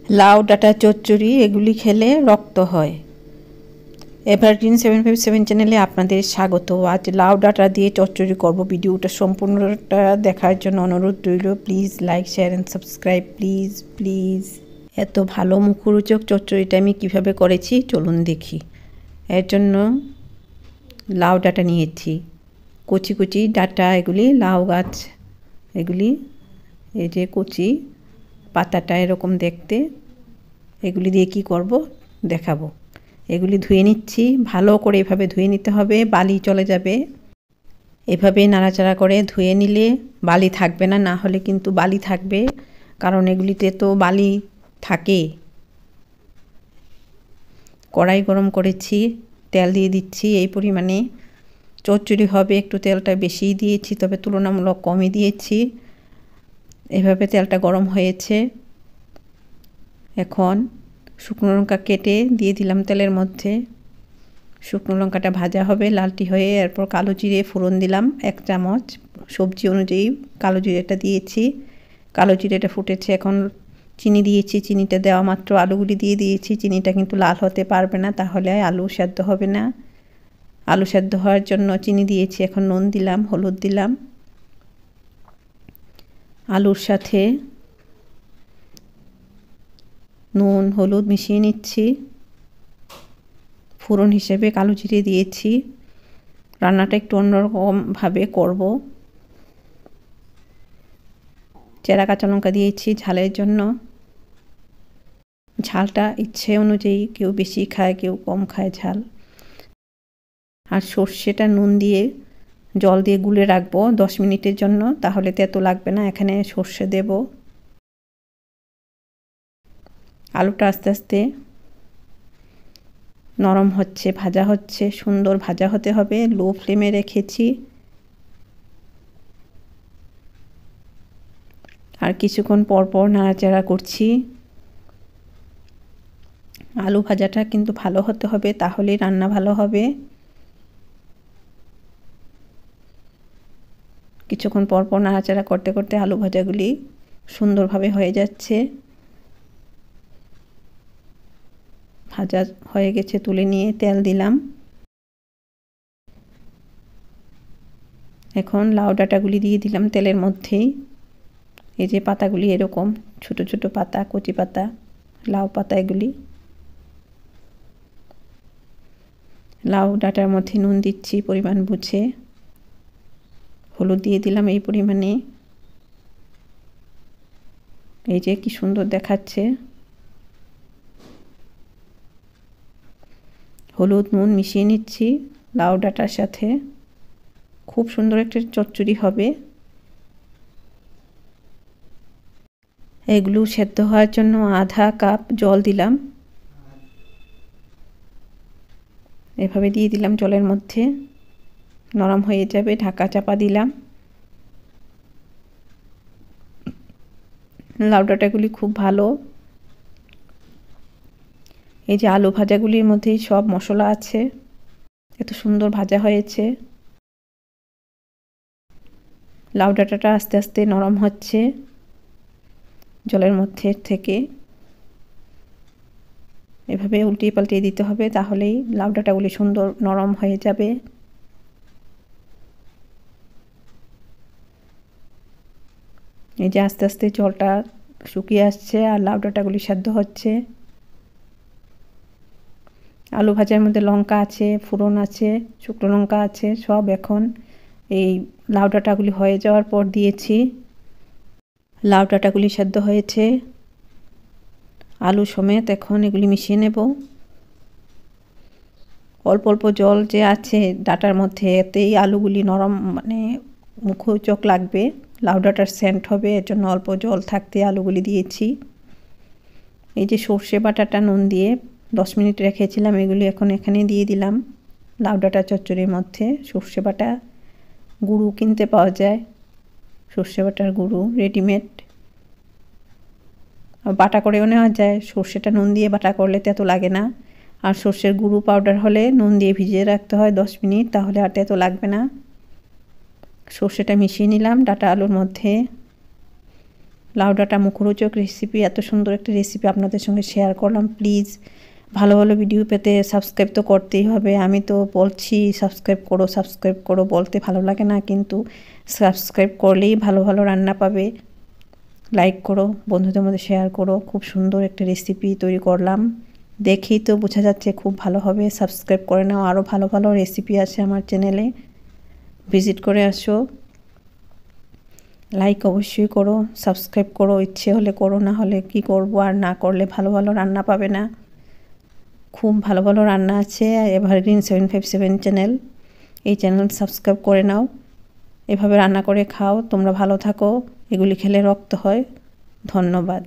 লাউ ডাঁটা চচ্চড়ি এগুলি খেলে রক্ত হয়। এভারগ্রিন 757 চ্যানেলে আপনাদের স্বাগত। আজ লাউ ডাঁটা দিয়ে চচ্চড়ি করব। ভিডিওটা সম্পূর্ণটা দেখার জন্য অনুরোধ রইল। Please like share and subscribe please. এত ভালো মুখরোচক চচ্চড়িটা আমি কীভাবে করেছি চলুন দেখি। এর জন্য লাউ ডাঁটা নিয়েছি, কচি কচি ডাঁটা, এগুলি লাউ গাছ, এগুলি এই যে কচি পাতাটা এরকম দেখতে। এগুলি দিয়ে কি করব দেখাবো। এগুলি ধুয়ে নিচ্ছি ভালো করে, এভাবে ধুয়ে নিতে হবে, বালি চলে যাবে। এভাবে নাড়াচাড়া করে ধুয়ে নিলে বালি থাকবে না, না হলে কিন্তু বালি থাকবে, কারণ এগুলিতে তো বালি থাকে। কড়াই গরম করেছি, তেল দিয়ে দিচ্ছি এই পরিমাণে। চচ্চড়ি হবে একটু তেলটা বেশি দিয়েছি, তবে তুলনামূলক কমই দিয়েছি। এভাবে তেলটা গরম হয়েছে। এখন শুকনো লঙ্কা কেটে দিয়ে দিলাম তেলের মধ্যে। শুকনো লঙ্কাটা ভাজা হবে লালটি হয়ে, এরপর কালো জিরে ফোড়ন দিলাম 1 চামচ, সবজি অনুযায়ী কালো জিরেটা দিয়েছি। কালো জিরেটা ফুটেছে, এখন চিনি দিয়েছি। চিনিটা দেওয়া মাত্র আলুগুলি দিয়ে দিয়েছি। চিনিটা কিন্তু লাল হতে পারবে না, তাহলে আলু সেদ্ধ হবে না। আলু সেদ্ধ হওয়ার জন্য চিনি দিয়েছি। এখন নুন দিলাম, হলুদ দিলাম। আলুর সাথে নুন হলুদ মিশিয়ে নিচ্ছি। ফোড়ন হিসেবে কালো জিরে দিয়েছি। রান্নাটা একটু অন্যরকমভাবে করব। চেরা কাঁচা লঙ্কা দিয়েছি ঝালের জন্য। ঝালটা ইচ্ছে অনুযায়ী, কেউ বেশি খায় কেউ কম খায় ঝাল। আর সর্ষেটা নুন দিয়ে জল দিয়ে গুলে রাখবো 10 মিনিটের জন্য, তাহলে তেতো লাগবে না। এখানে সর্ষে দেব। আলুটা আস্তে আস্তে নরম হচ্ছে, ভাজা হচ্ছে, সুন্দর ভাজা হতে হবে। লো ফ্লেমে রেখেছি। আর কিছুক্ষণ পর পর নাড়াচাড়া করছি। আলু ভাজাটা কিন্তু ভালো হতে হবে, তাহলেই রান্না ভালো হবে। কিছুক্ষণ পর পর নাড়াচাড়া করতে করতে আলু ভাজাগুলি সুন্দরভাবে হয়ে যাচ্ছে। ভাজা হয়ে গেছে, তুলে নিয়ে তেল দিলাম। এখন লাউ ডাঁটাগুলি দিয়ে দিলাম তেলের মধ্যেই। এই যে পাতাগুলি এরকম ছোট ছোট পাতা, কচি পাতা, লাউ পাতা এগুলি। লাউ ডাঁটার মধ্যে নুন দিচ্ছি পরিমাণ বুঝে। হলুদ দিয়ে দিলাম এই পরিমাণে। এই যে কি সুন্দর দেখাচ্ছে। হলুদ নুন মিশিয়ে নিচ্ছি লাউ ডাঁটার সাথে। খুব সুন্দর একটা চচ্চড়ি হবে। এগুলো সেদ্ধ হওয়ার জন্য আধা কাপ জল দিলাম। এভাবে দিয়ে দিলাম জলের মধ্যে, নরম হয়ে যাবে। ঢাকা চাপা দিলাম। লাউ ডাঁটাগুলি খুব ভালো। এই যে আলু ভাজাগুলির মধ্যেই সব মশলা আছে, এত সুন্দর ভাজা হয়েছে। লাউ ডাঁটাটা আস্তে আস্তে নরম হচ্ছে জলের মধ্যে থেকে। এভাবে উল্টিয়ে পাল্টিয়ে দিতে হবে, তাহলেই লাউ ডাঁটাগুলি সুন্দর নরম হয়ে যাবে। এই যে আস্তে আস্তে জলটা শুকিয়ে আসছে আর লাউ ডাঁটাগুলি সেদ্ধ হচ্ছে। আলু ভাজার মধ্যে লঙ্কা আছে, ফোড়ন আছে, শুকনো লঙ্কা আছে, সব এখন এই লাউ ডাঁটাগুলি হয়ে যাওয়ার পর দিয়েছি। লাউ ডাঁটাগুলি সেদ্ধ হয়েছে আলু সমেত। এখন এগুলি মিশিয়ে নেব। অল্প অল্প জল যে আছে ডাঁটার মধ্যে, এতেই আলুগুলি নরম, মানে মুখরোচক লাগবে, লাউ ডাঁটার সেন্ট হবে, এর জন্য অল্প জল থাকতে আলুগুলি দিয়েছি। এই যে সর্ষে বাটাটা নুন দিয়ে 10 মিনিট রেখেছিলাম, এগুলি এখন এখানে দিয়ে দিলাম লাউ ডাঁটা চচ্চড়ির মধ্যে। সর্ষে বাটা গুঁড়ো কিনতে পাওয়া যায়, সর্ষে বাটার গুঁড়ো রেডিমেড, বাটা করেও নেওয়া যায়। সর্ষেটা নুন দিয়ে বাটা করলে তেতো লাগে না। আর সর্ষের গুঁড়ো পাউডার হলে নুন দিয়ে ভিজিয়ে রাখতে হয় 10 মিনিট, তাহলে আর তেতো লাগবে না। সর্ষেটা মিশিয়ে নিলাম ডাঁটা আলুর মধ্যে। লাউ ডাঁটা মুখরোচক রেসিপি, এত সুন্দর একটা রেসিপি আপনাদের সঙ্গে শেয়ার করলাম। প্লিজ ভালো ভালো ভিডিও পেতে সাবস্ক্রাইব তো করতেই হবে। আমি তো বলছি সাবস্ক্রাইব করো বলতে ভালো লাগে না, কিন্তু সাবস্ক্রাইব করলেই ভালো ভালো রান্না পাবে। লাইক করো, বন্ধুদের মধ্যে শেয়ার করো। খুব সুন্দর একটা রেসিপি তৈরি করলাম, দেখেই তো বোঝা যাচ্ছে খুব ভালো হবে। সাবস্ক্রাইব করে নাও, আরও ভালো ভালো রেসিপি আছে আমার চ্যানেলে, ভিজিট করে আসো। লাইক অবশ্যই করো, সাবস্ক্রাইব করো, ইচ্ছে হলে করো, না হলে কি করব, আর না করলে ভালো ভালো রান্না পাবে না। খুব ভালো ভালো রান্না আছে এভারগ্রিন 757 চ্যানেল, এই চ্যানেল সাবস্ক্রাইব করে নাও। এভাবে রান্না করে খাও, তোমরা ভালো থাকো। এগুলি খেলে রক্ত হয়। ধন্যবাদ।